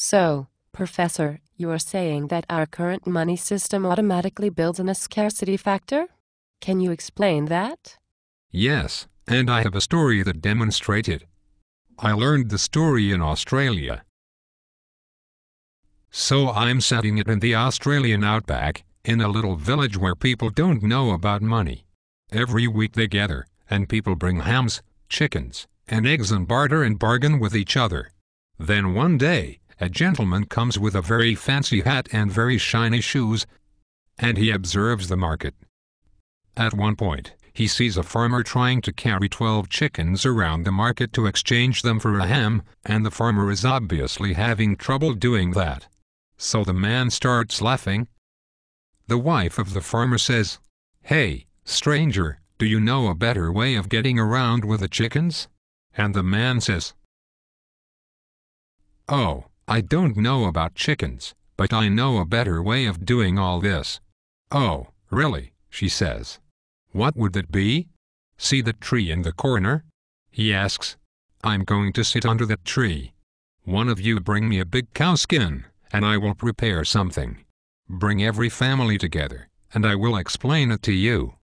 So, Professor, you are saying that our current money system automatically builds in a scarcity factor? Can you explain that? Yes, and I have a story that demonstrates it. I learned the story in Australia. So I'm setting it in the Australian outback, in a little village where people don't know about money. Every week they gather, and people bring hams, chickens, and eggs and barter and bargain with each other. Then one day, a gentleman comes with a very fancy hat and very shiny shoes, and he observes the market. At one point, he sees a farmer trying to carry 12 chickens around the market to exchange them for a ham, and the farmer is obviously having trouble doing that. So the man starts laughing. The wife of the farmer says, "Hey, stranger, do you know a better way of getting around with the chickens?" And the man says, "Oh, I don't know about chickens, but I know a better way of doing all this." "Oh, really?" she says. "What would that be?" "See that tree in the corner?" he asks. "I'm going to sit under that tree. One of you bring me a big cow skin, and I will prepare something. Bring every family together, and I will explain it to you."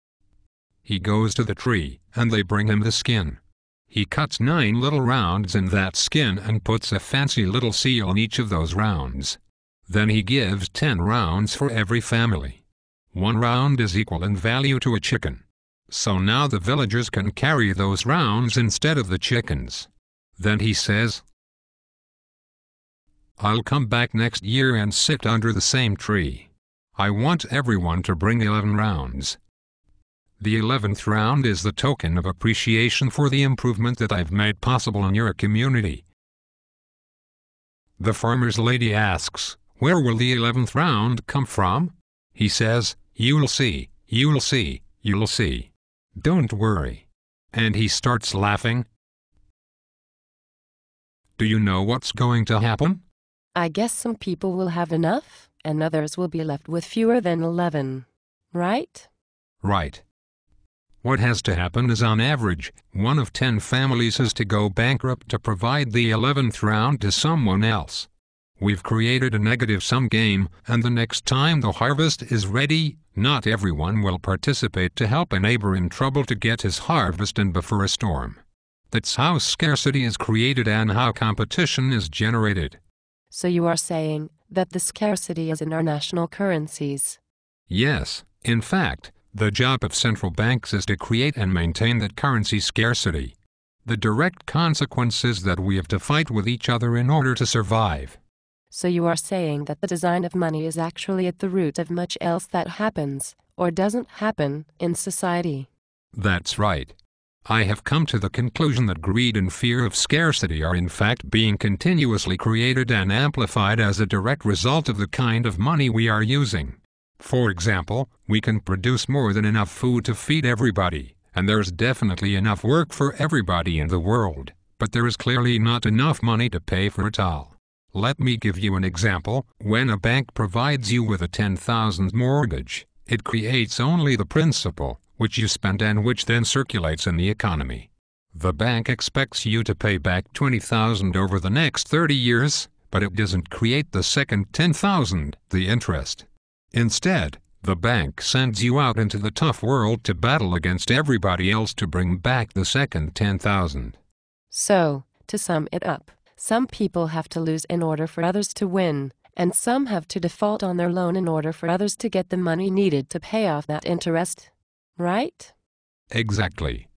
He goes to the tree, and they bring him the skin. He cuts 9 little rounds in that skin and puts a fancy little seal in each of those rounds. Then he gives 10 rounds for every family. 1 round is equal in value to a chicken. So now the villagers can carry those rounds instead of the chickens. Then he says, "I'll come back next year and sit under the same tree. I want everyone to bring 11 rounds. The 11th round is the token of appreciation for the improvement that I've made possible in your community." The farmer's lady asks, "Where will the 11th round come from?" He says, "You'll see, you'll see, you'll see. Don't worry." And he starts laughing. Do you know what's going to happen? I guess some people will have enough, and others will be left with fewer than 11. Right? Right. What has to happen is, on average, 1 of 10 families has to go bankrupt to provide the 11th round to someone else. We've created a negative-sum game, and the next time the harvest is ready, not everyone will participate to help a neighbor in trouble to get his harvest in before a storm. That's how scarcity is created and how competition is generated. So you are saying that the scarcity is in our national currencies? Yes, in fact, the job of central banks is to create and maintain that currency scarcity. The direct consequence is that we have to fight with each other in order to survive. So you are saying that the design of money is actually at the root of much else that happens, or doesn't happen, in society? That's right. I have come to the conclusion that greed and fear of scarcity are in fact being continuously created and amplified as a direct result of the kind of money we are using. For example, we can produce more than enough food to feed everybody, and there's definitely enough work for everybody in the world, but there is clearly not enough money to pay for it all. Let me give you an example. When a bank provides you with a $10,000 mortgage, it creates only the principal, which you spend and which then circulates in the economy. The bank expects you to pay back $20,000 over the next 30 years, but it doesn't create the second $10,000, the interest. Instead, the bank sends you out into the tough world to battle against everybody else to bring back the second $10,000. So, to sum it up, some people have to lose in order for others to win, and some have to default on their loan in order for others to get the money needed to pay off that interest. Right? Exactly.